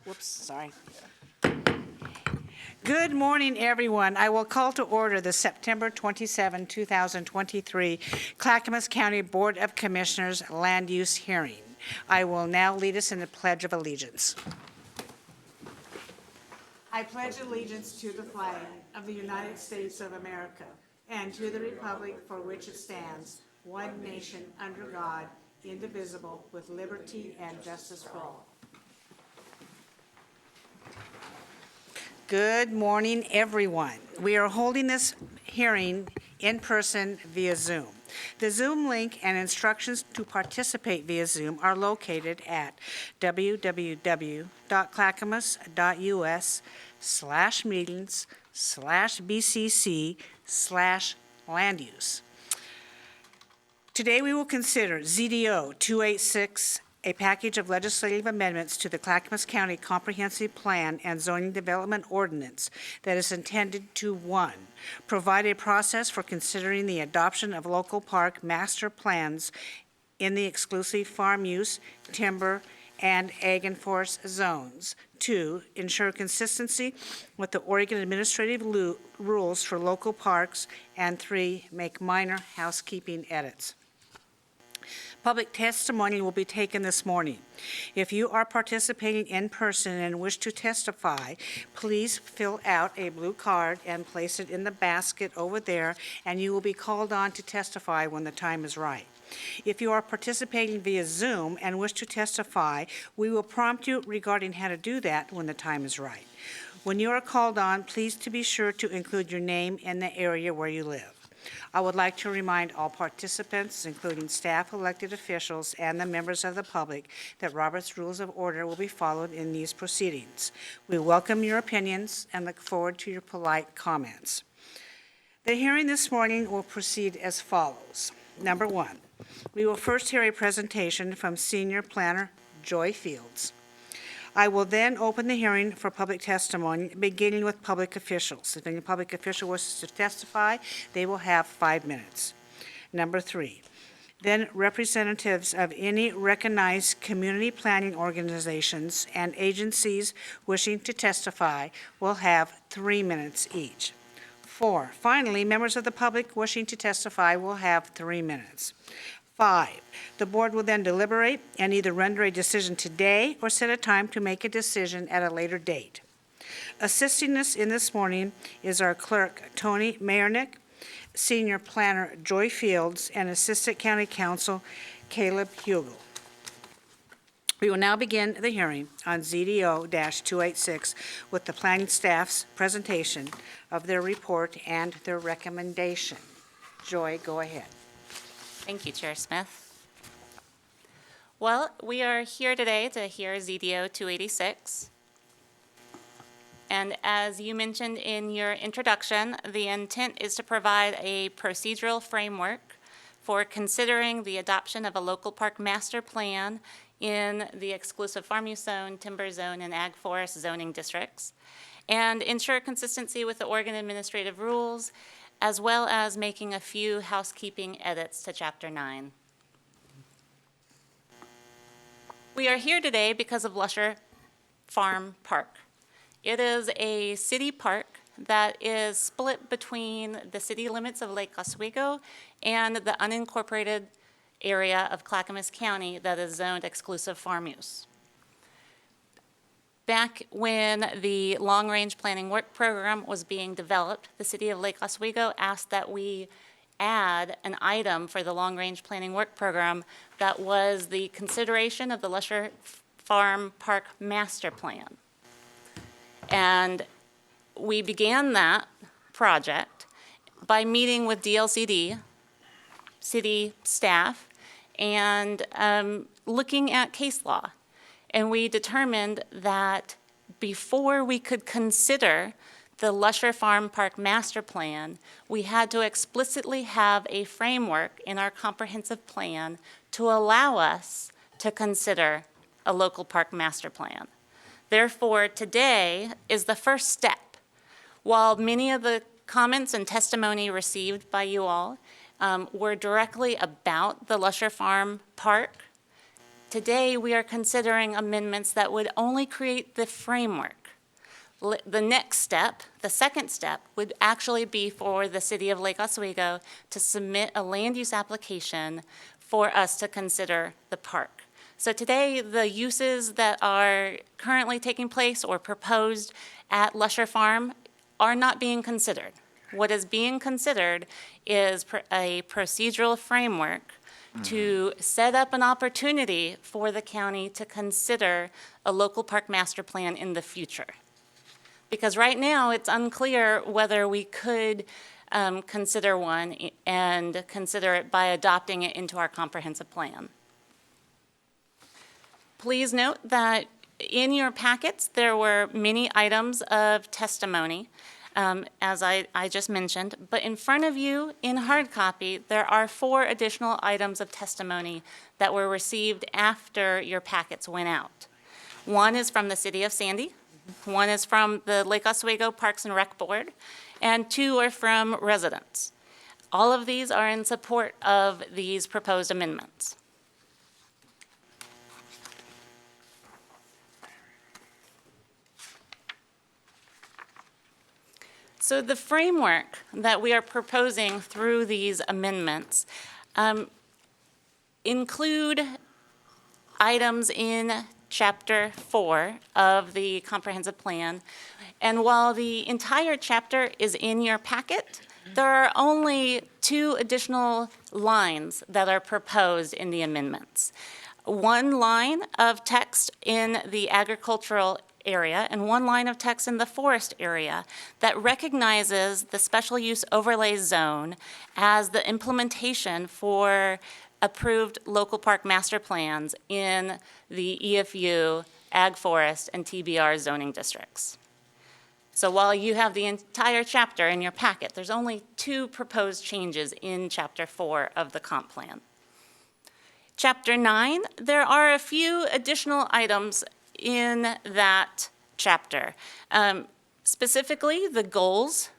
Whoops, sorry. Good morning, everyone. I will call to order the September 27, 2023 Clackamas County Board of Commissioners Land Use Hearing. I will now lead us in the Pledge of Allegiance. I pledge allegiance to the flag of the United States of America and to the republic for which it stands, one nation under God, indivisible, with liberty and justice for all. Good morning, everyone. We are holding this hearing in person via Zoom. The Zoom link and instructions to participate via Zoom are located at www.clackamas.us/meetings/BCC/land-use. Today we will consider ZDO 286, a package of legislative amendments to the Clackamas County Comprehensive Plan and Zoning Development Ordinance that is intended to, 1, provide a process for considering the adoption of local park master plans in the exclusive farm use, timber, and ag and forest zones. 2, ensure consistency with the Oregon administrative rules for local parks. And 3, make minor housekeeping edits. Public testimony will be taken this morning. If you are participating in person and wish to testify, please fill out a blue card and place it in the basket over there, and you will be called on to testify when the time is right. If you are participating via Zoom and wish to testify, we will prompt you regarding how to do that when the time is right. When you are called on, please be sure to include your name and the area where you live. I would like to remind all participants, including staff, elected officials, and the members of the public, that Robert's Rules of Order will be followed in these proceedings. We welcome your opinions and look forward to your polite comments. The hearing this morning will proceed as follows. Number 1, we will first hear a presentation from Senior Planner Joy Fields. I will then open the hearing for public testimony, beginning with public officials. If any public official wishes to testify, they will have 5 minutes. Number 3, then representatives of any recognized community planning organizations and agencies wishing to testify will have 3 minutes each. 4, finally, members of the public wishing to testify will have 3 minutes. 5, the board will then deliberate and either render a decision today or set a time to make a decision at a later date. Assisting us in this morning is our clerk, Tony Mayernick, Senior Planner Joy Fields, and Assistant County Counsel Caleb Hugel. We will now begin the hearing on ZDO-286 with the planning staff's presentation of their report and their recommendation. Joy, go ahead. Thank you, Chair Smith. Well, we are here today to hear ZDO 286. And as you mentioned in your introduction, the intent is to provide a procedural framework for considering the adoption of a local park master plan in the exclusive farm use zone, timber zone, and ag forest zoning districts, and ensure consistency with the Oregon administrative rules, as well as making a few housekeeping edits to Chapter 9. We are here today because of Lusher Farm Park. It is a city park that is split between the city limits of Lake Oswego and the unincorporated area of Clackamas County that is zoned exclusive farm use. Back when the long-range planning work program was being developed, the city of Lake Oswego asked that we add an item for the long-range planning work program that was the consideration of the Lusher Farm Park Master Plan. And we began that project by meeting with DLCD, city staff, and looking at case law. And we determined that before we could consider the Lusher Farm Park Master Plan, we had to explicitly have a framework in our comprehensive plan to allow us to consider a local park master plan. Therefore, today is the first step. While many of the comments and testimony received by you all were directly about the Lusher Farm Park, Today, we are considering amendments that would only create the framework. The next step, the second step, would actually be for the city of Lake Oswego to submit a land use application for us to consider the park. So today, the uses that are currently taking place or proposed at Lusher Farm are not being considered. What is being considered is a procedural framework to set up an opportunity for the county to consider a local park master plan in the future. Because right now, it's unclear whether we could consider one and consider it by adopting it into our comprehensive plan. Please note that in your packets, there were many items of testimony, as I just mentioned, but in front of you, in hard copy, there are 4 additional items of testimony that were received after your packets went out. One is from the City of Sandy, one is from the Lake Oswego Parks and Rec Board, and 2 are from residents. All of these are in support of these proposed amendments. So the framework that we are proposing through these amendments include items in Chapter 4 of the comprehensive plan. And while the entire chapter is in your packet, there are only 2 additional lines that are proposed in the amendments. One line of text in the agricultural area and one line of text in the forest area that recognizes the special use overlay zone as the implementation for approved local park master plans in the EFU, Ag Forest, and TBR zoning districts. So while you have the entire chapter in your packet, there's only 2 proposed changes in Chapter 4 of the comp plan. Chapter 9, there are a few additional items in that chapter. Specifically, the goals,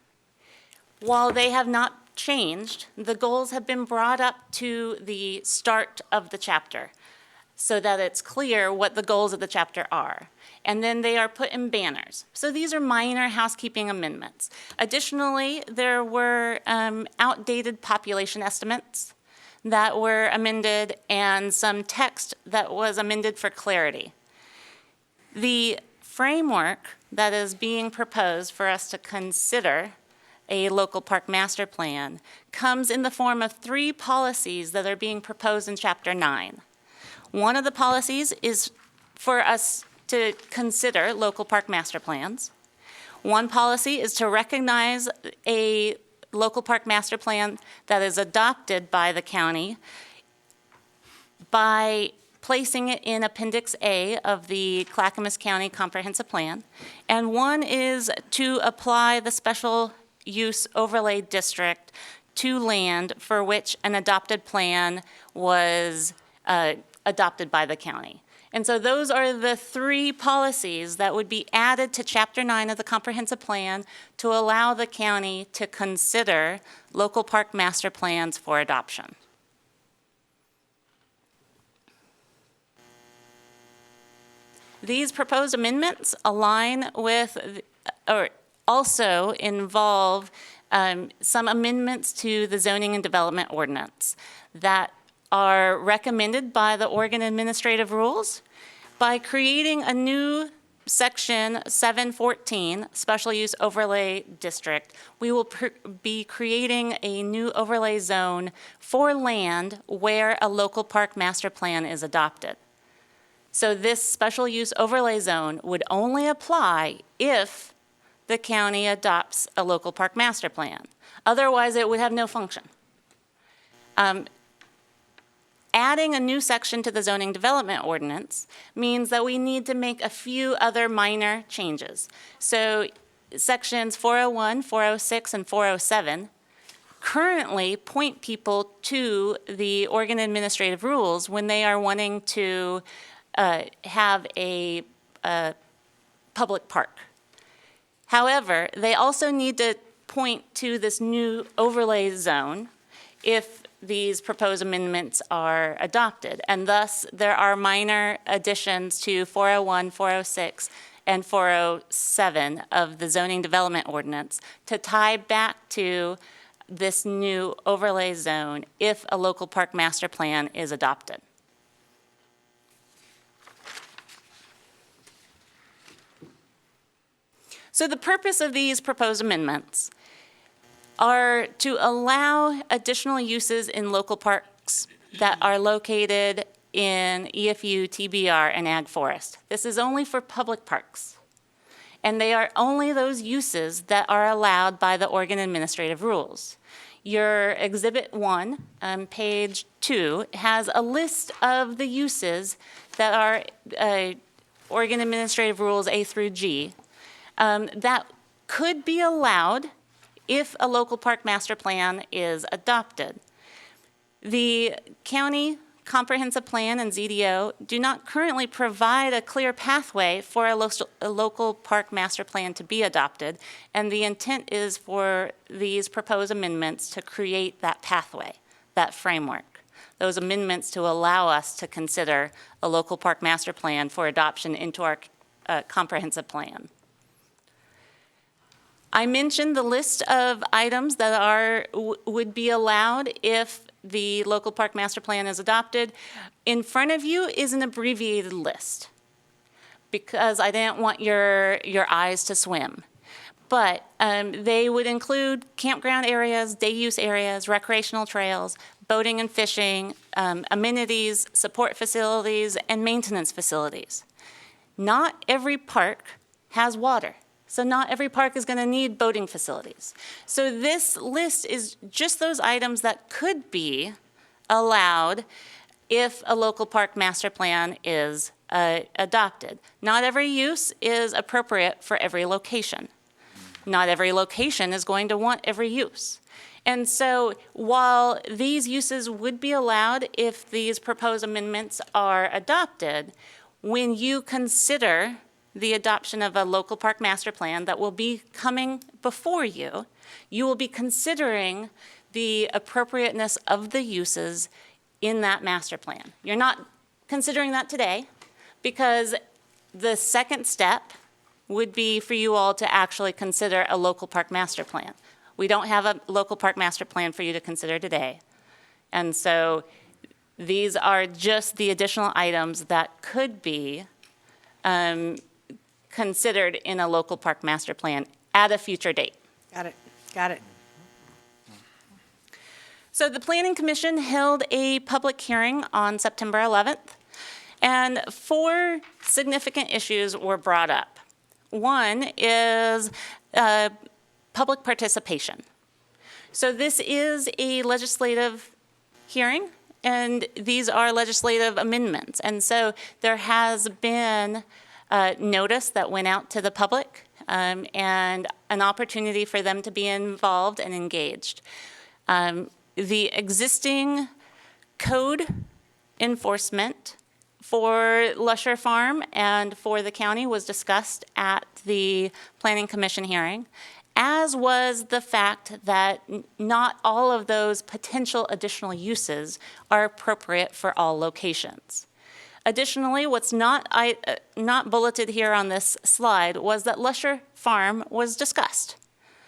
while they have not changed, the goals have been brought up to the start of the chapter so that it's clear what the goals of the chapter are. And then they are put in banners. So these are minor housekeeping amendments. Additionally, there were outdated population estimates that were amended and some text that was amended for clarity. The framework that is being proposed for us to consider a local park master plan comes in the form of 3 policies that are being proposed in Chapter 9. One of the policies is for us to consider local park master plans. One policy is to recognize a local park master plan that is adopted by the county by placing it in Appendix A of the Clackamas County Comprehensive Plan. And one is to apply the special use overlay district to land for which an adopted plan was adopted by the county. And so those are the 3 policies that would be added to Chapter 9 of the comprehensive plan to allow the county to consider local park master plans for adoption. These proposed amendments align with, or also involve some amendments to the zoning and development ordinance that are recommended by the Oregon Administrative Rules by creating a new Section 714, Special Use Overlay District. We will be creating a new overlay zone for land where a local park master plan is adopted. So this special use overlay zone would only apply if the county adopts a local park master plan. Otherwise, it would have no function. Adding a new section to the zoning development ordinance means that we need to make a few other minor changes. So sections 401, 406, and 407 currently point people to the Oregon Administrative Rules when they are wanting to have a public park. However, they also need to point to this new overlay zone if these proposed amendments are adopted. And thus, there are minor additions to 401, 406, and 407 of the zoning development ordinance to tie back to this new overlay zone if a local park master plan is adopted. So the purpose of these proposed amendments are to allow additional uses in local parks that are located in EFU, TBR, and Ag Forest. This is only for public parks. And they are only those uses that are allowed by the Oregon Administrative Rules. Your Exhibit 1, page 2, has a list of the uses that are Oregon Administrative Rules A through G that could be allowed if a local park master plan is adopted. The county comprehensive plan and ZDO do not currently provide a clear pathway for a local park master plan to be adopted, and the intent is for these proposed amendments to create that pathway, that framework, those amendments to allow us to consider a local park master plan for adoption into our comprehensive plan. I mentioned the list of items that would be allowed if the local park master plan is adopted. In front of you is an abbreviated list because I didn't want your eyes to swim. But they would include campground areas, day use areas, recreational trails, boating and fishing, amenities, support facilities, and maintenance facilities. Not every park has water. So not every park is going to need boating facilities. So this list is just those items that could be allowed if a local park master plan is adopted. Not every use is appropriate for every location. Not every location is going to want every use. And so while these uses would be allowed if these proposed amendments are adopted, when you consider the adoption of a local park master plan that will be coming before you, you will be considering the appropriateness of the uses in that master plan. You're not considering that today because the second step would be for you all to actually consider a local park master plan. We don't have a local park master plan for you to consider today. And so these are just the additional items that could be considered in a local park master plan at a future date. Got it, got it. So the Planning Commission held a public hearing on September 11th, and 4 significant issues were brought up. One is public participation. So this is a legislative hearing, and these are legislative amendments. And so there has been notice that went out to the public and an opportunity for them to be involved and engaged. The existing code enforcement for Lusher Farm and for the county was discussed at the Planning Commission hearing, as was the fact that not all of those potential additional uses are appropriate for all locations. Additionally, what's not bulleted here on this slide was that Lusher Farm was discussed,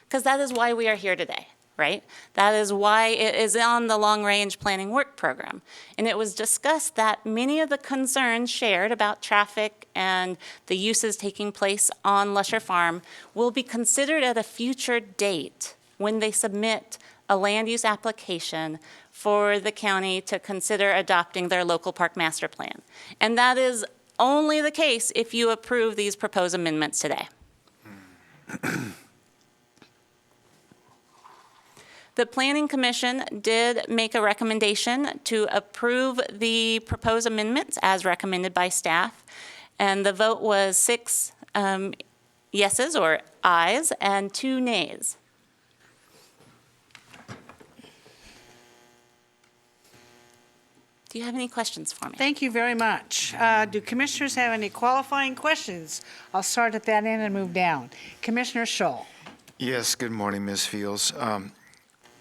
because that is why we are here today, right? That is why it is on the long-range planning work program. And it was discussed that many of the concerns shared about traffic and the uses taking place on Lusher Farm will be considered at a future date when they submit a land use application for the county to consider adopting their local park master plan. And that is only the case if you approve these proposed amendments today. The Planning Commission did make a recommendation to approve the proposed amendments as recommended by staff, and the vote was 6 yeses or ayes and 2 nays. Do you have any questions for me? Thank you very much. Do commissioners have any qualifying questions? I'll start at that end and move down. Commissioner Scholl. Yes, good morning, Ms. Fields.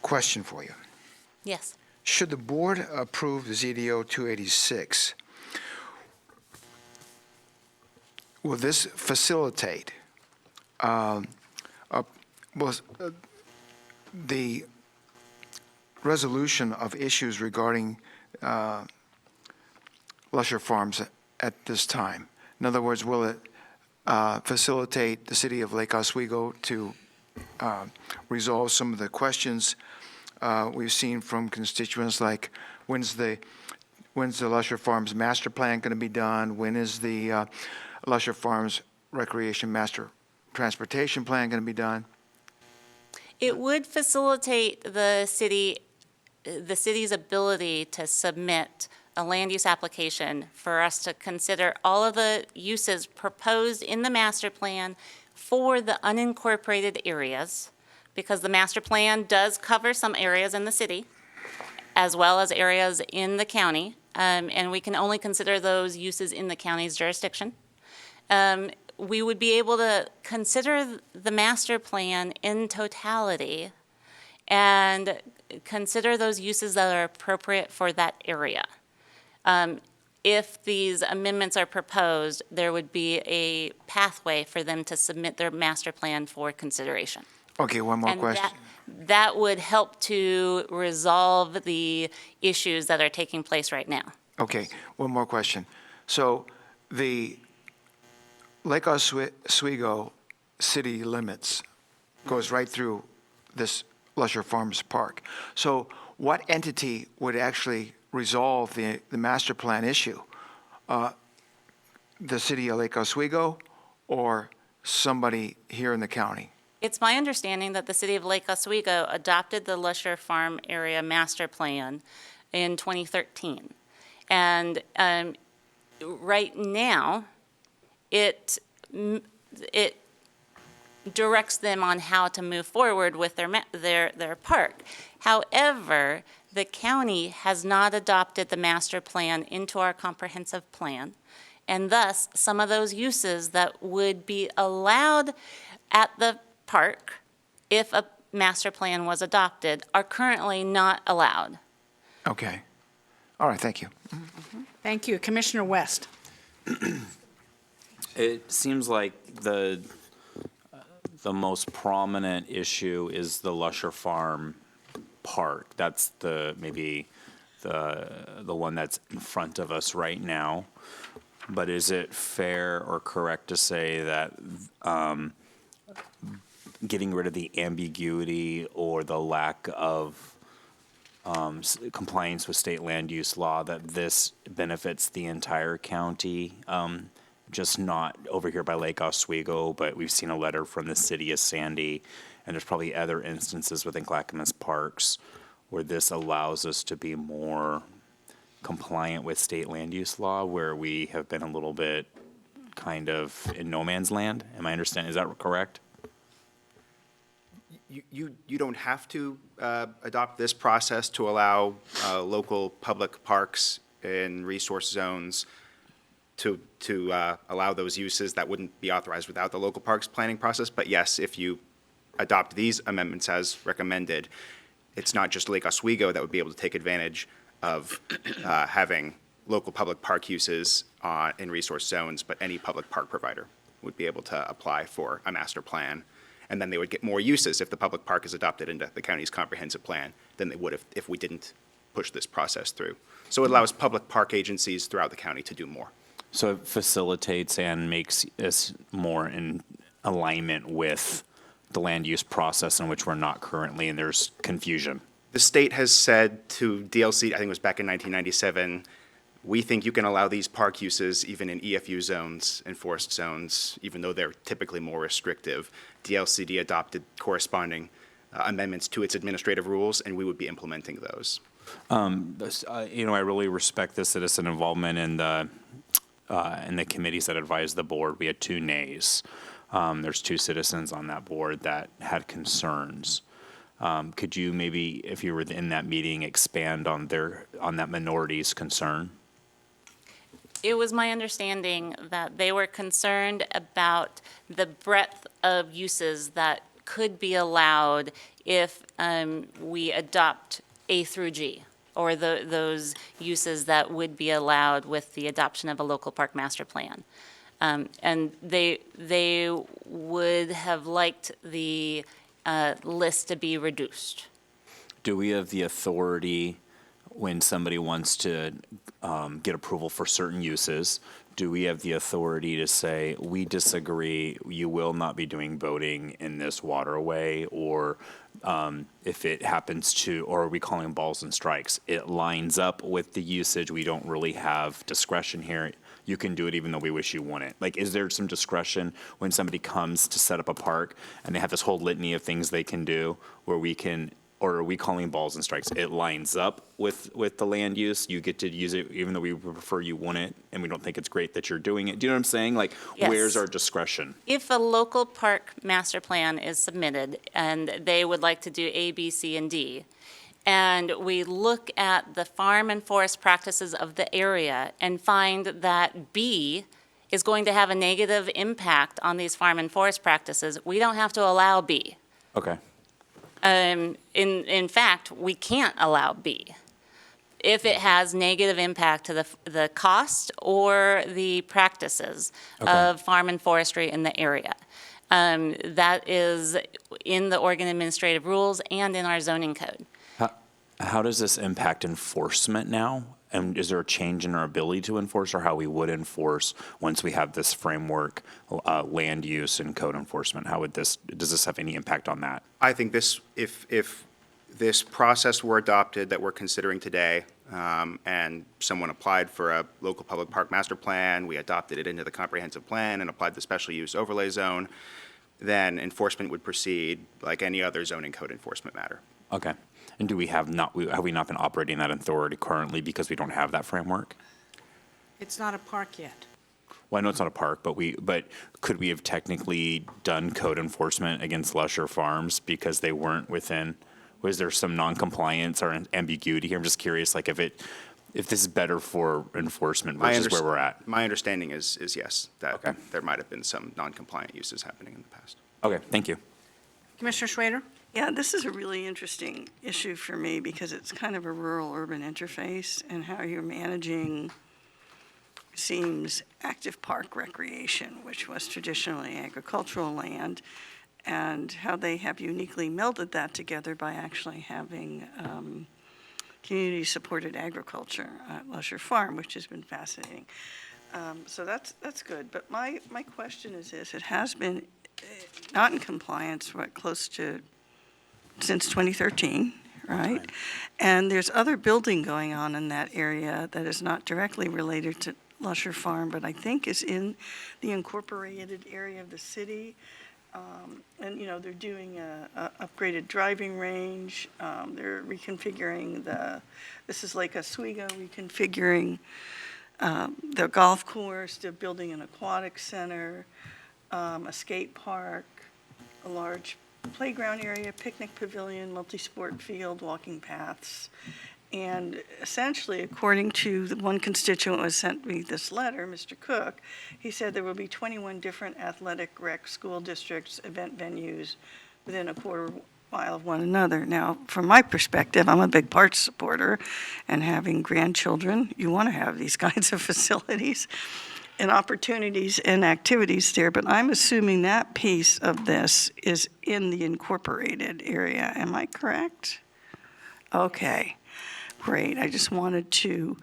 Question for you. Yes. should the board approve the ZDO 286, will this facilitate the resolution of issues regarding Lusher Farms at this time? In other words, will it facilitate the city of Lake Oswego to resolve some of the questions we've seen from constituents, like when's the Lusher Farms master plan going to be done? When is the Lusher Farms Recreation Master Transportation Plan going to be done? It would facilitate the city's ability to submit a land use application for us to consider all of the uses proposed in the master plan for the unincorporated areas, because the master plan does cover some areas in the city as well as areas in the county, and we can only consider those uses in the county's jurisdiction. We would be able to consider the master plan in totality and consider those uses that are appropriate for that area. If these amendments are proposed, there would be a pathway for them to submit their master plan for consideration. Okay, one more And question. that would help to resolve the issues that are taking place right now. Okay, one more question. So the Lake Oswego city limits goes right through this Lusher Farms Park. So what entity would actually resolve the master plan issue? The city of Lake Oswego or somebody here in the county? It's my understanding that the city of Lake Oswego adopted the Lusher Farm Area Master Plan in 2013. And right now, it directs them on how to move forward with their park. However, the county has not adopted the master plan into our comprehensive plan, and thus some of those uses that would be allowed at the park if a master plan was adopted are currently not allowed. Okay. All right, thank you. Thank you. Commissioner West. It seems like the most prominent issue is the Lusher Farm Park. That's maybe the one that's in front of us right now. But is it fair or correct to say that getting rid of the ambiguity or the lack of compliance with state land use law, that this benefits the entire county? Just not over here by Lake Oswego, but we've seen a letter from the city of Sandy, and there's probably other instances within Clackamas Parks where this allows us to be more compliant with state land use law, where we have been a little bit kind of in no man's land. Am I understanding? Is that correct? You don't have to adopt this process to allow local public parks and resource zones to allow those uses that wouldn't be authorized without the local parks planning process. But yes, if you adopt these amendments as recommended, it's not just Lake Oswego that would be able to take advantage of having local public park uses in resource zones, but any public park provider would be able to apply for a master plan. And then they would get more uses if the public park is adopted into the county's comprehensive plan than they would if we didn't push this process through. So it allows public park agencies throughout the county to do more. So it facilitates and makes us more in alignment with the land use process in which we're not currently, and there's confusion. The state has said to DLC, I think it was back in 1997, we think you can allow these park uses even in EFU zones and forest zones, even though they're typically more restrictive. DLCD adopted corresponding amendments to its administrative rules, and we would be implementing those. I really respect the citizen involvement in the committees that advised the board. We had 2 nays. There's 2 citizens on that board that had concerns. Could you maybe, if you were in that meeting, expand on that minority's concern? It was my understanding that they were concerned about the breadth of uses that could be allowed if we adopt A through G. or those uses that would be allowed with the adoption of a local park master plan. And they would have liked the list to be reduced. Do we have the authority, when somebody wants to get approval for certain uses, do we have the authority to say, we disagree, you will not be doing boating in this waterway, or if it happens to, or are we calling balls and strikes? It lines up with the usage, we don't really have discretion here. You can do it even though we wish you wouldn't. Like, is there some discretion when somebody comes to set up a park and they have this whole litany of things they can do where we can, or are we calling balls and strikes? It lines up with the land use. You get to use it even though we would prefer you wouldn't, and we don't think it's great that you're doing it. Do you know what I'm saying? Like, Yes. where's our discretion? If a local park master plan is submitted and they would like to do A, B, C, and D, and we look at the farm and forest practices of the area and find that B is going to have a negative impact on these farm and forest practices, we don't have to allow B. Okay. In fact, we can't allow B if it has negative impact to the cost or the practices of farm and forestry in the area. That is in the Oregon Administrative Rules and in our zoning code. How does this impact enforcement now? And is there a change in our ability to enforce, or how we would enforce once we have this framework, land use and code enforcement? How would does this have any impact on that? I think this, if this process were adopted that we're considering today, and someone applied for a local public park master plan, we adopted it into the comprehensive plan and applied the special use overlay zone, then enforcement would proceed like any other zoning code enforcement matter. Okay. And do we have we not been operating that authority currently because we don't have that framework? It's not a park yet. Well, I know it's not a park, but could we have technically done code enforcement against Lusher Farms because they weren't within? Was there some non-compliance or ambiguity here? I'm just curious, like if this is better for enforcement versus where we're at. My understanding is yes, that Okay. there might have been some non-compliant uses happening in the past. Okay, thank you. Commissioner Schrader? Yeah, this is a really interesting issue for me because it's kind of a rural-urban interface, and how you're managing, seems, active park recreation, which was traditionally agricultural land, and how they have uniquely melded that together by actually having community-supported agriculture at Lusher Farm, which has been fascinating. So that's good. But my question is this: it has been not in compliance, close to since 2013, right? And there's other building going on in that area that is not directly related to Lusher Farm, but I think is in the incorporated area of the city. And, they're doing a upgraded driving range. They're reconfiguring this is Lake Oswego, reconfiguring the golf course. They're building an aquatic center, a skate park, a large playground area, picnic pavilion, multi-sport field, walking paths. And essentially, according to the one constituent who sent me this letter, Mr. Cook, he said there will be 21 different athletic rec school districts, event venues within a quarter mile of one another. Now, from my perspective, I'm a big parks supporter, and having grandchildren, you want to have these kinds of facilities and opportunities and activities there, but I'm assuming that piece of this is in the incorporated area. Am I correct? Okay, great. I just wanted to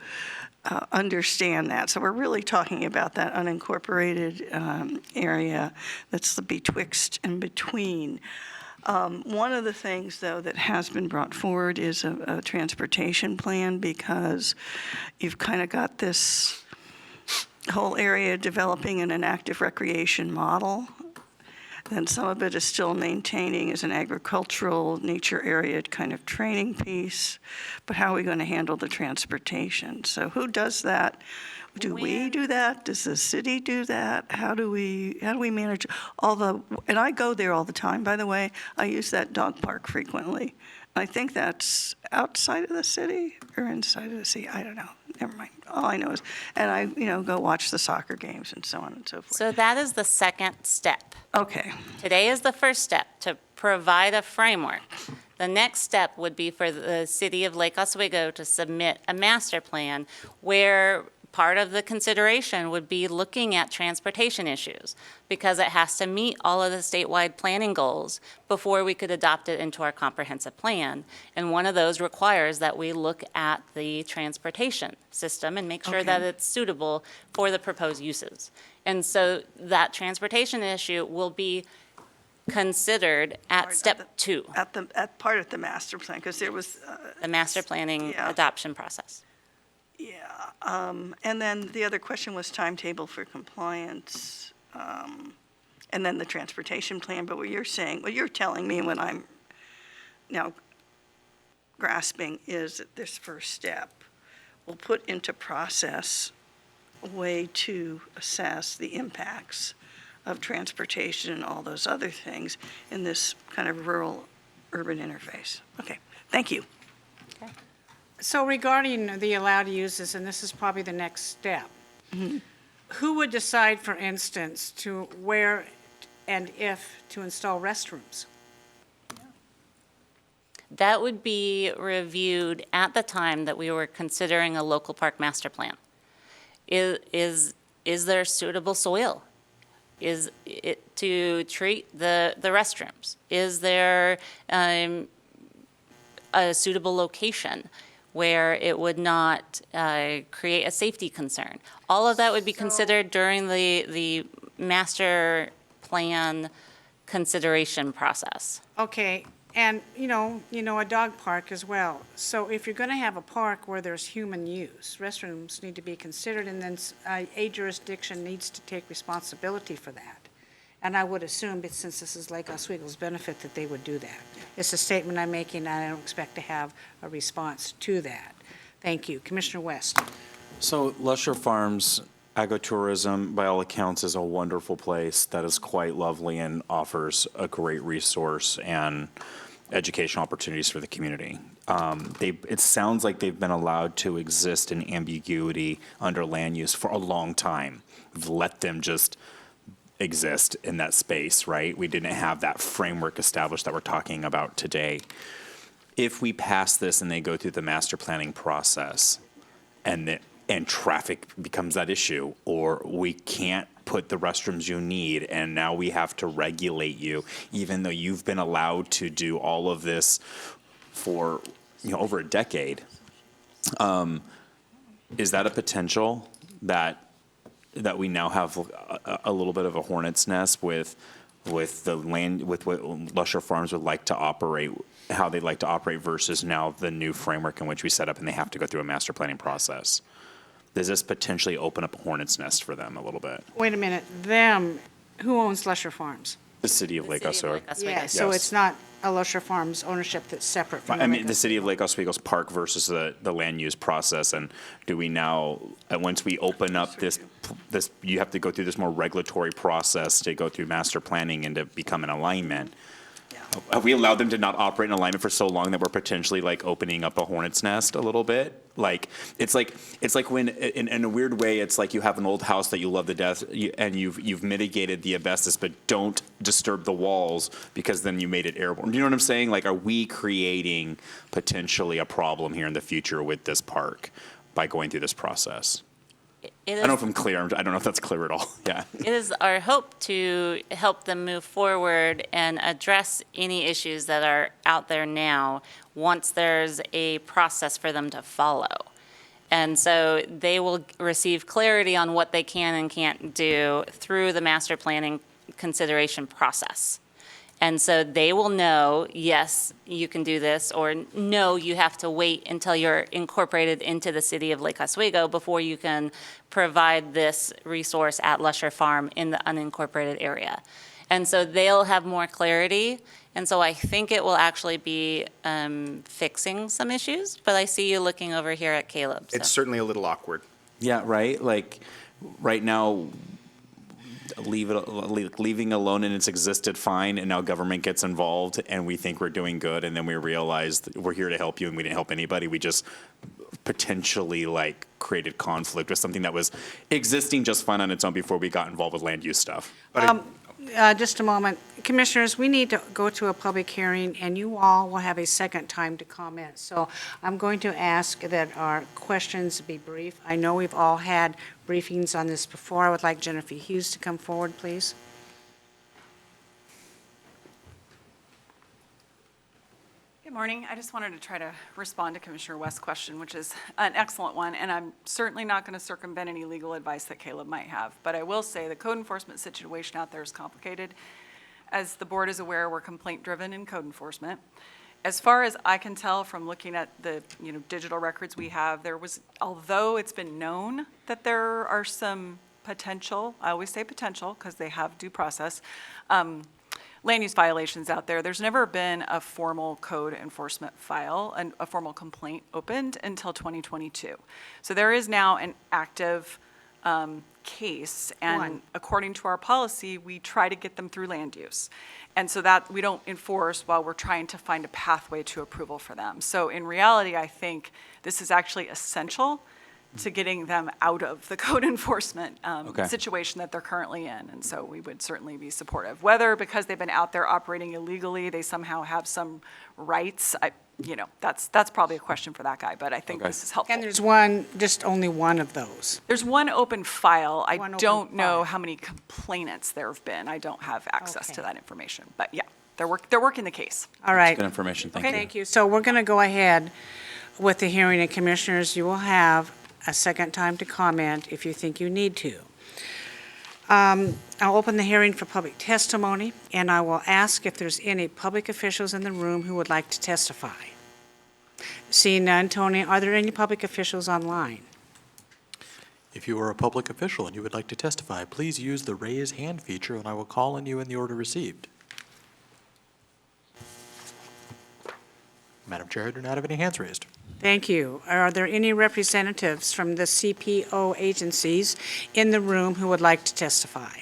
understand that. So we're really talking about that unincorporated area that's the betwixt and between. One of the things, though, that has been brought forward is a transportation plan, because you've kind of got this whole area developing in an active recreation model. Then some of it is still maintaining as an agricultural nature area kind of training piece. But how are we going to handle the transportation? So who does that? Do we do that? Does the city do that? How do we manage and I go there all the time, by the way. I use that dog park frequently. I think that's outside of the city or inside of the city. I don't know. Never mind. All I know is, and I, go watch the soccer games and so on and so forth. So that is the second step. Okay. Today is the first step, to provide a framework. The next step would be for the city of Lake Oswego to submit a master plan where part of the consideration would be looking at transportation issues, because it has to meet all of the statewide planning goals before we could adopt it into our comprehensive plan. And one of those requires that we look at the transportation system and make sure that it's suitable for the proposed uses. And so that transportation issue will be considered at Part of step the- 2, At part of the master plan, because there was, the master planning Yeah. adoption process. and then the other question was timetable for compliance, and then the transportation plan. But what you're telling me, what I'm now grasping, is that this first step will put into process a way to assess the impacts of transportation and all those other things in this kind of rural-urban interface. Okay, thank you. So regarding the allowed uses, and this is probably the next step, who would decide, for instance, to where and if to install restrooms? That would be reviewed at the time that we were considering a local park master plan. Is there suitable soil? Is it to treat the restrooms? Is there a suitable location where it would not create a safety concern? All of that would be considered during the master plan consideration process. Okay, and, a dog park as well. So if you're going to have a park where there's human use, restrooms need to be considered, and then a jurisdiction needs to take responsibility for that. And I would assume, but since this is Lake Oswego's benefit, that they would do that. It's a statement I'm making, and I don't expect to have a response to that. Thank you. Commissioner West. So Lusher Farms Agritourism, by all accounts, is a wonderful place that is quite lovely and offers a great resource and educational opportunities for the community. It sounds like they've been allowed to exist in ambiguity under land use for a long time. We've let them just exist in that space, right? We didn't have that framework established that we're talking about today. If we pass this and they go through the master planning process and traffic becomes that issue, or we can't put the restrooms you need and now we have to regulate you, even though you've been allowed to do all of this for over a decade, is that a potential that we now have a little bit of a hornet's nest with the land, with what Lusher Farms would like to operate, how they'd like to operate versus now the new framework in which we set up and they have to go through a master planning process? Does this potentially open up a hornet's nest for them a little bit? Wait a minute, who owns Lusher Farms? The city of Lake Oswego. Yeah, so Yes. it's not a Lusher Farms ownership that's separate from I mean, Lake the city of Oswego. Lake Oswego's park versus the land use process, and do we now, once we open up this, you have to go through this more regulatory process to go through master planning and to become an alignment. Have we allowed them to not operate in alignment for so long that we're potentially like opening up a hornet's nest a little bit? It's like when, in a weird way, it's like you have an old house that you love to death and you've mitigated the asbestos, but don't disturb the walls because then you made it airborne. Do you know what I'm saying? Like, are we creating potentially a problem here in the future with this park by going through this process? I don't know if I'm clear. I don't know if that's clear at all. Yeah. It is our hope to help them move forward and address any issues that are out there now once there's a process for them to follow. And so they will receive clarity on what they can and can't do through the master planning consideration process. And so they will know, yes, you can do this, or no, you have to wait until you're incorporated into the city of Lake Oswego before you can provide this resource at Lusher Farm in the unincorporated area. And so they'll have more clarity. And so I think it will actually be fixing some issues, but I see you looking over here at Caleb. so. It's certainly a little awkward. Yeah, right? Like, right now, leaving alone and it's existed fine, and now government gets involved and we think we're doing good, and then we realize that we're here to help you and we didn't help anybody. We just potentially created conflict with something that was existing just fine on its own before we got involved with land use stuff. just a moment. Commissioners, we need to go to a public hearing, and you all will have a second time to comment. So I'm going to ask that our questions be brief. I know we've all had briefings on this before. I would like Jennifer Hughes to come forward, please. Good morning. I just wanted to try to respond to Commissioner West's question, which is an excellent one, and I'm certainly not going to circumvent any legal advice that Caleb might have. But I will say the code enforcement situation out there is complicated. As the board is aware, we're complaint-driven in code enforcement. As far as I can tell from looking at the, digital records we have, although it's been known that there are some potential, I always say potential because they have due process, land use violations out there. There's never been a formal code enforcement file and a formal complaint opened until 2022. So there is now an active case, and One. according to our policy, we try to get them through land use. And so that we don't enforce while we're trying to find a pathway to approval for them. So in reality, I think this is actually essential to getting them out of the code enforcement Okay. situation that they're currently in. And so we would certainly be supportive. Whether because they've been out there operating illegally, they somehow have some rights, that's probably a question for that guy, but I think Okay. this is helpful. And there's just only one of those. There's one open file. I One open don't know file. how many complainants there have been. I don't have access to Okay. that information. But yeah, they're working the case. All right. Good information, thank you. Thank you. So we're going to go ahead with the hearing, and Commissioners, you will have a second time to comment if you think you need to. I'll open the hearing for public testimony, and I will ask if there's any public officials in the room who would like to testify. Seeing none, Tony, are there any public officials online? If you are a public official and you would like to testify, please use the raise hand feature and I will call on you in the order received. Madam Chair, I do not have any hands raised. Thank you. Are there any representatives from the CPO agencies in the room who would like to testify?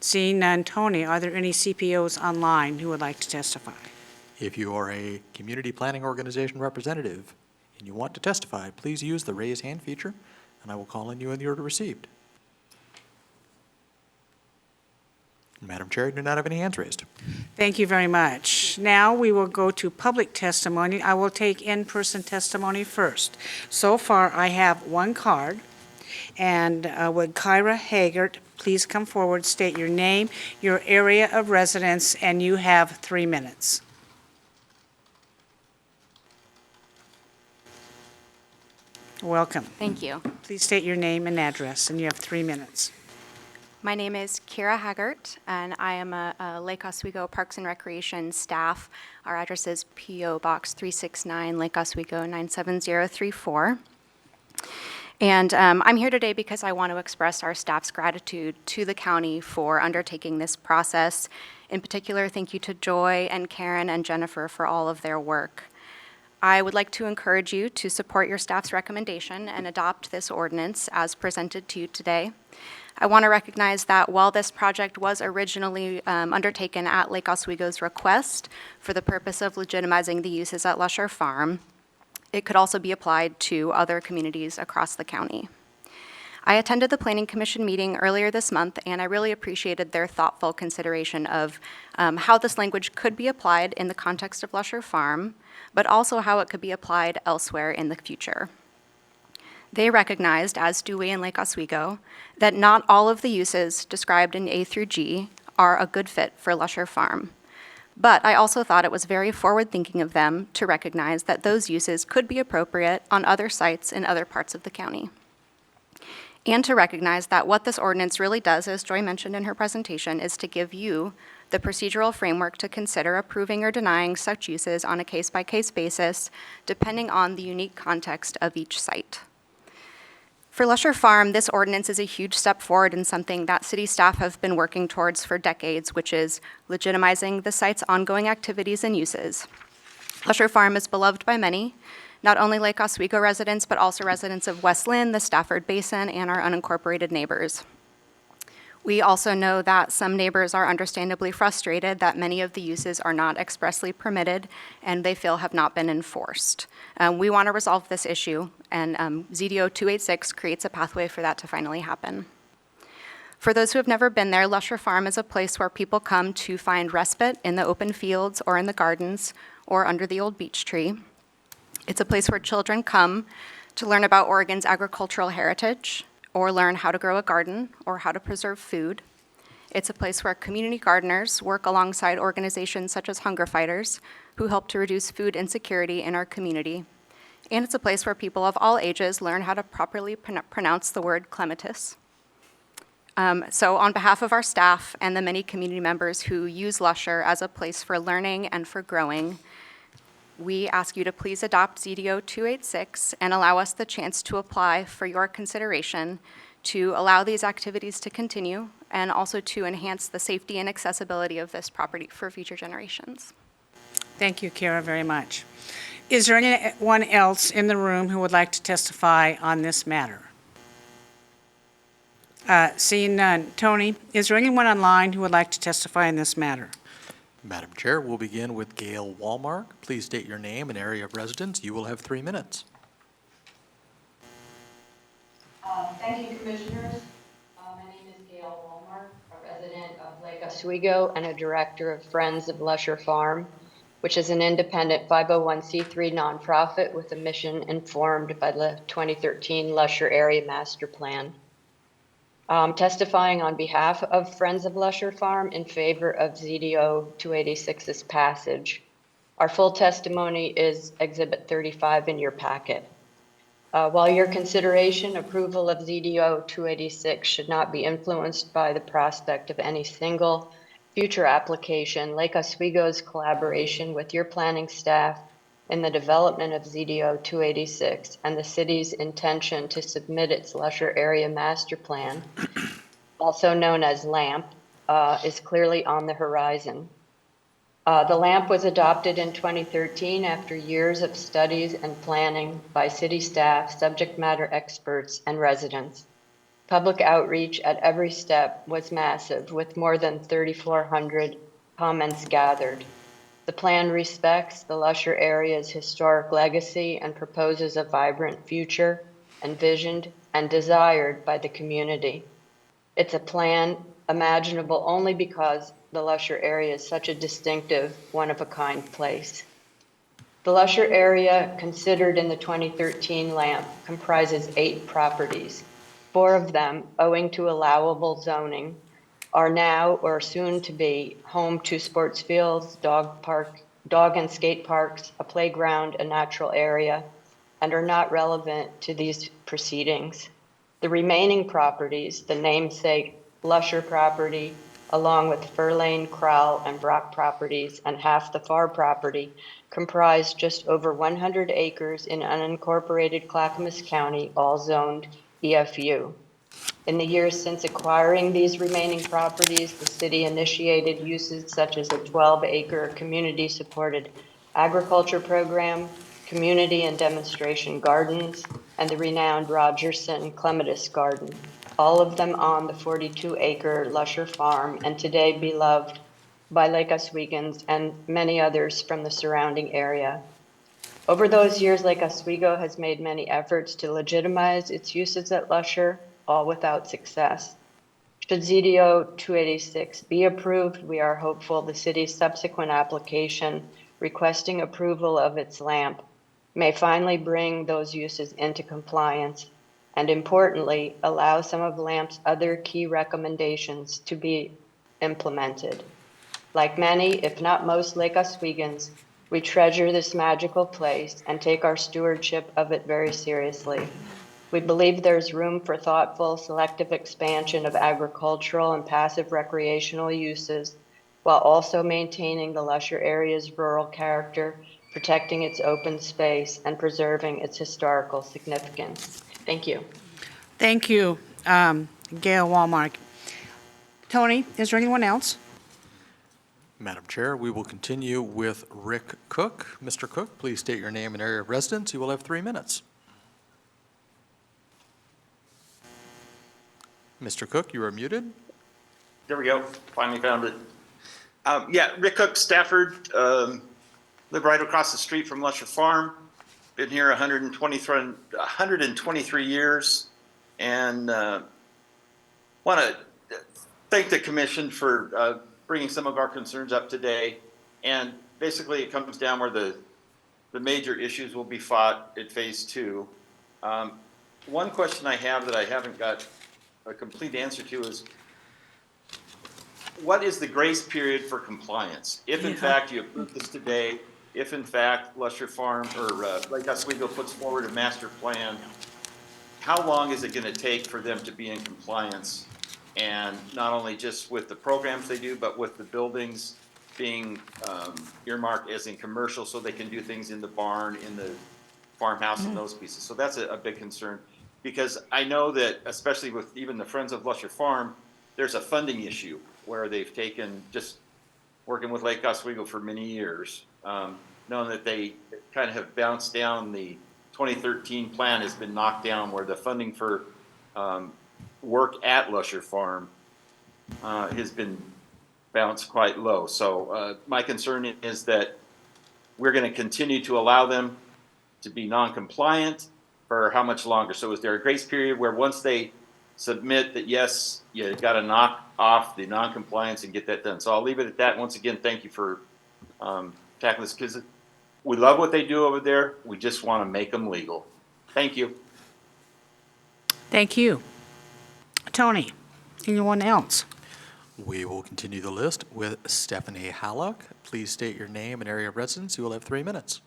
Seeing none, Tony, are there any CPOs online who would like to testify? If you are a community planning organization representative and you want to testify, please use the raise hand feature and I will call on you in the order received. Madam Chair, I do not have any hands raised. Thank you very much. Now we will go to public testimony. I will take in-person testimony first. So far, I have one card. And would Kyra Haggart please come forward, state your name, your area of residence, and you have 3 minutes. Welcome. Thank you. Please state your name and address, and you have 3 minutes. My name is Kira Haggart, and I am a Lake Oswego Parks and Recreation staff. Our address is P.O. Box 369, Lake Oswego 97034. And I'm here today because I want to express our staff's gratitude to the county for undertaking this process. In particular, thank you to Joy and Karen and Jennifer for all of their work. I would like to encourage you to support your staff's recommendation and adopt this ordinance as presented to you today. I want to recognize that while this project was originally undertaken at Lake Oswego's request for the purpose of legitimizing the uses at Lusher Farm, it could also be applied to other communities across the county. I attended the Planning Commission meeting earlier this month, and I really appreciated their thoughtful consideration of how this language could be applied in the context of Lusher Farm, but also how it could be applied elsewhere in the future. They recognized, as do we in Lake Oswego, that not all of the uses described in A through G are a good fit for Lusher Farm. But I also thought it was very forward-thinking of them to recognize that those uses could be appropriate on other sites in other parts of the county. And to recognize that what this ordinance really does, as Joy mentioned in her presentation, is to give you the procedural framework to consider approving or denying such uses on a case-by-case basis, depending on the unique context of each site. For Lusher Farm, this ordinance is a huge step forward in something that city staff have been working towards for decades, which is legitimizing the site's ongoing activities and uses. Lusher Farm is beloved by many, not only Lake Oswego residents, but also residents of West Linn, the Stafford Basin, and our unincorporated neighbors. We also know that some neighbors are understandably frustrated that many of the uses are not expressly permitted and they feel have not been enforced. We want to resolve this issue, and ZDO 286 creates a pathway for that to finally happen. For those who have never been there, Lusher Farm is a place where people come to find respite in the open fields or in the gardens or under the old beech tree. It's a place where children come to learn about Oregon's agricultural heritage or learn how to grow a garden or how to preserve food. It's a place where community gardeners work alongside organizations such as Hunger Fighters, who help to reduce food insecurity in our community. And it's a place where people of all ages learn how to properly pronounce the word clematis. So on behalf of our staff and the many community members who use Lusher as a place for learning and for growing, we ask you to please adopt ZDO 286 and allow us the chance to apply for your consideration to allow these activities to continue and also to enhance the safety and accessibility of this property for future generations. Thank you, Kara, very much. Is there anyone else in the room who would like to testify on this matter? Seeing none. Tony, is there anyone online who would like to testify in this matter? Madam Chair, we'll begin with Gail Walmark. Please state your name and area of residence. You will have 3 minutes. Thank you, Commissioners. My name is Gail Walmark, a resident of Lake Oswego and a director of Friends of Lusher Farm, which is an independent 501c3 nonprofit with a mission informed by the 2013 Lusher Area Master Plan. Testifying on behalf of Friends of Lusher Farm in favor of ZDO 286's passage. Our full testimony is Exhibit 35 in your packet. While your consideration approval of ZDO 286 should not be influenced by the prospect of any single future application, Lake Oswego's collaboration with your planning staff in the development of ZDO 286 and the city's intention to submit its Lusher Area Master Plan, also known as LAMP, is clearly on the horizon. The LAMP was adopted in 2013 after years of studies and planning by city staff, subject matter experts, and residents. Public outreach at every step was massive, with more than 3,400 comments gathered. The plan respects the Lusher area's historic legacy and proposes a vibrant future envisioned and desired by the community. It's a plan imaginable only because the Lusher area is such a distinctive, one-of-a-kind place. The Lusher area, considered in the 2013 LAMP, comprises 8 properties. 4 of them, owing to allowable zoning, are now or soon to be home to sports fields, dog and skate parks, a playground, a natural area, and are not relevant to these proceedings. The remaining properties, the namesake Lusher property, along with Furlane, Crowell, and Brock properties, and half the Farr property, comprise just over 100 acres in unincorporated Clackamas County, all zoned EFU. In the years since acquiring these remaining properties, the city initiated uses such as a 12-acre community-supported agriculture program, community and demonstration gardens, and the renowned Rogerson Clematis Garden, all of them on the 42-acre Lusher Farm and today beloved by Lake Oswegans and many others from the surrounding area. Over those years, Lake Oswego has made many efforts to legitimize its uses at Lusher, all without success. Should ZDO 286 be approved, we are hopeful the city's subsequent application requesting approval of its LAMP may finally bring those uses into compliance and, importantly, allow some of LAMP's other key recommendations to be implemented. Like many, if not most Lake Oswegans, we treasure this magical place and take our stewardship of it very seriously. We believe there's room for thoughtful, selective expansion of agricultural and passive recreational uses, while also maintaining the Lusher area's rural character, protecting its open space, and preserving its historical significance. Thank you. Thank you, Gail Walmark. Tony, is there anyone else? Madam Chair, we will continue with Rick Cook. Mr. Cook, please state your name and area of residence. You will have 3 minutes. Mr. Cook, you are muted. There we go. Finally found it. Rick Cook, Stafford. Live right across the street from Lusher Farm. Been here 123 years, and want to thank the commission for bringing some of our concerns up today. And basically, it comes down where the major issues will be fought at phase 2. One question I have that I haven't got a complete answer to is, what is the grace period for compliance? If in fact you approve this today, if in fact Lusher Farm or Lake Oswego puts forward a master plan, how long is it going to take for them to be in compliance? And not only just with the programs they do, but with the buildings being earmarked as in commercial, so they can do things in the barn, in the farmhouse, and those pieces. So that's a big concern, because I know that, especially with even the Friends of Lusher Farm, there's a funding issue where they've taken, just working with Lake Oswego for many years, knowing that they kind of have bounced down. The 2013 plan has been knocked down, where the funding for work at Lusher Farm has been bounced quite low. So my concern is that we're going to continue to allow them to be non-compliant for how much longer? So is there a grace period where once they submit that, yes, you got to knock off the non-compliance and get that done? So I'll leave it at that. Once again, thank you for tackling this, because we love what they do over there. We just want to make them legal. Thank you. Thank you. Tony, anyone else? We will continue the list with Stephanie Hallock. Please state your name and area of residence. You will have 3 minutes.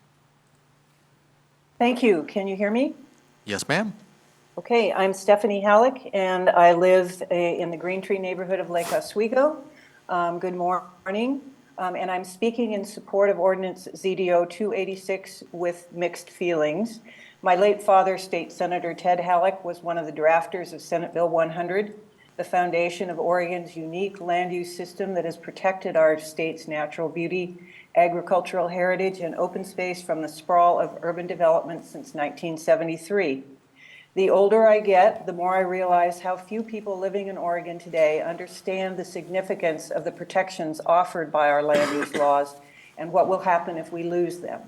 Thank you. Can you hear me? Yes, ma'am. Okay, I'm Stephanie Halleck, and I live in the Green Tree neighborhood of Lake Oswego. Good morning. And I'm speaking in support of Ordinance ZDO 286 with mixed feelings. My late father, State Senator Ted Halleck, was one of the drafters of Senate Bill 100, the foundation of Oregon's unique land use system that has protected our state's natural beauty, agricultural heritage, and open space from the sprawl of urban development since 1973. The older I get, the more I realize how few people living in Oregon today understand the significance of the protections offered by our land use laws and what will happen if we lose them.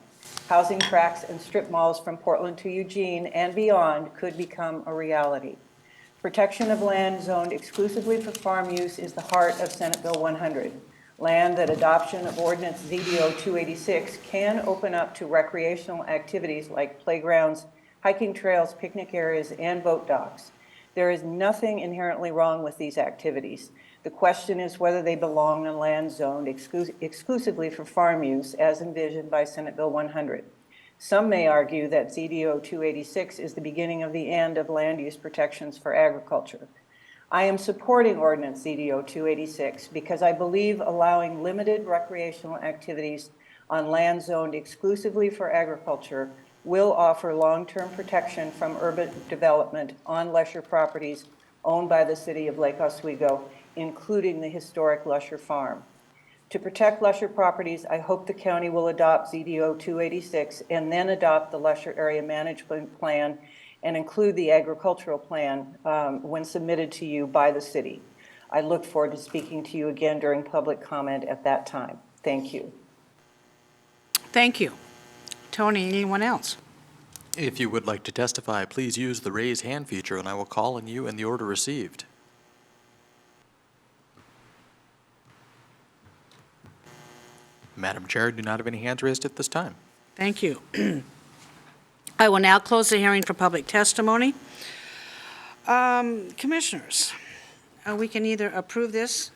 Housing tracts and strip malls from Portland to Eugene and beyond could become a reality. Protection of land zoned exclusively for farm use is the heart of Senate Bill 100. Land that adoption of Ordinance ZDO 286 can open up to recreational activities like playgrounds, hiking trails, picnic areas, and boat docks. There is nothing inherently wrong with these activities. The question is whether they belong on land zoned exclusively for farm use as envisioned by Senate Bill 100. Some may argue that ZDO 286 is the beginning of the end of land use protections for agriculture. I am supporting Ordinance ZDO 286 because I believe allowing limited recreational activities on land zoned exclusively for agriculture will offer long-term protection from urban development on Lusher properties owned by the city of Lake Oswego, including the historic Lusher Farm. To protect Lusher properties, I hope the county will adopt ZDO 286 and then adopt the Lusher Area Management Plan and include the agricultural plan when submitted to you by the city. I look forward to speaking to you again during public comment at that time. Thank you. Thank you. Tony, anyone else? If you would like to testify, please use the raise hand feature and I will call on you in the order received. Madam Chair, I do not have any hands raised at this time. Thank you. I will now close the hearing for public testimony. Commissioners, we can either approve this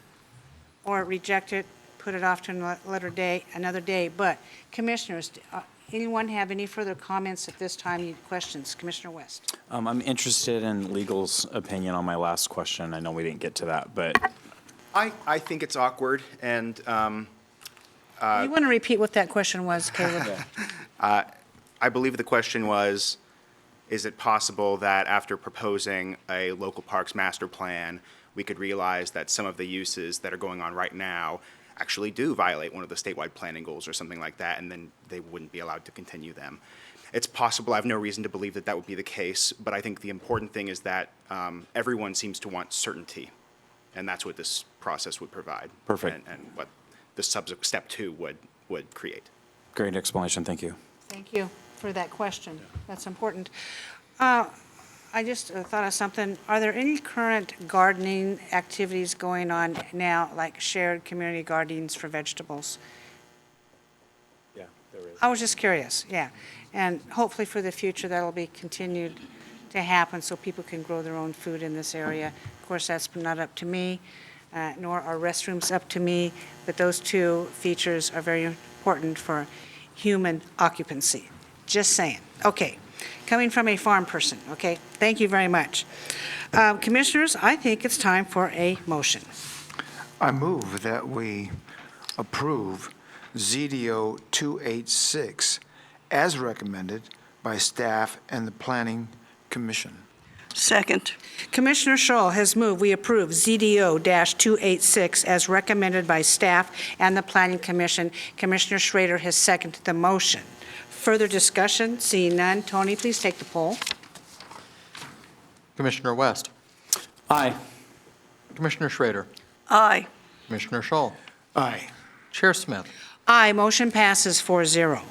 or reject it, put it off to another day, but commissioners, anyone have any further comments at this time? Any questions? Commissioner West. I'm interested in legal's opinion on my last question. I know we didn't get to that, but I think it's awkward, and You want to repeat what that question was, Caleb? I believe the question was, is it possible that after proposing a local parks master plan, we could realize that some of the uses that are going on right now actually do violate one of the statewide planning goals or something like that, and then they wouldn't be allowed to continue them? It's possible. I have no reason to believe that that would be the case, but I think the important thing is that everyone seems to want certainty, and that's what this process would provide. Perfect. And what the subsequent step 2 would create. great explanation. Thank you. Thank you for that question. That's important. I just thought of something. Are there any current gardening activities going on now, like shared community gardens for vegetables? Yeah, there is. I was just curious, yeah. And hopefully for the future, that'll be continued to happen so people can grow their own food in this area. Of course, that's not up to me, nor are restrooms up to me, but those two features are very important for human occupancy. Just saying. Okay. Coming from a farm person, okay? Thank you very much. Commissioners, I think it's time for a motion. I move that we approve ZDO 286 as recommended by staff and the Planning Commission. Second. Commissioner Scholl has moved we approve ZDO-286 as recommended by staff and the Planning Commission. Commissioner Schrader has seconded the motion. Further discussion? Seeing none. Tony, please take the poll. Commissioner West, Aye. Commissioner Schrader, Aye. Commissioner Scholl, Aye. Chair Smith. Aye, motion passes 4-0.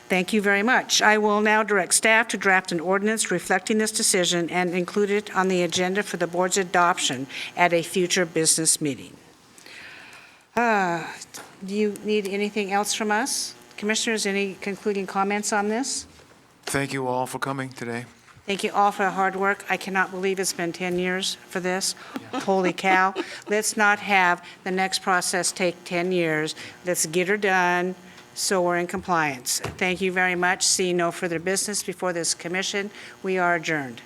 Thank you very much. I will now direct staff to draft an ordinance reflecting this decision and include it on the agenda for the board's adoption at a future business meeting. Do you need anything else from us? Commissioners, any concluding comments on this? Thank you all for coming today. Thank you all for the hard work. I cannot believe it's been 10 years for this. Holy cow. Let's not have the next process take 10 years. Let's get her done so we're in compliance. Thank you very much. Seeing no further business before this commission, we are adjourned.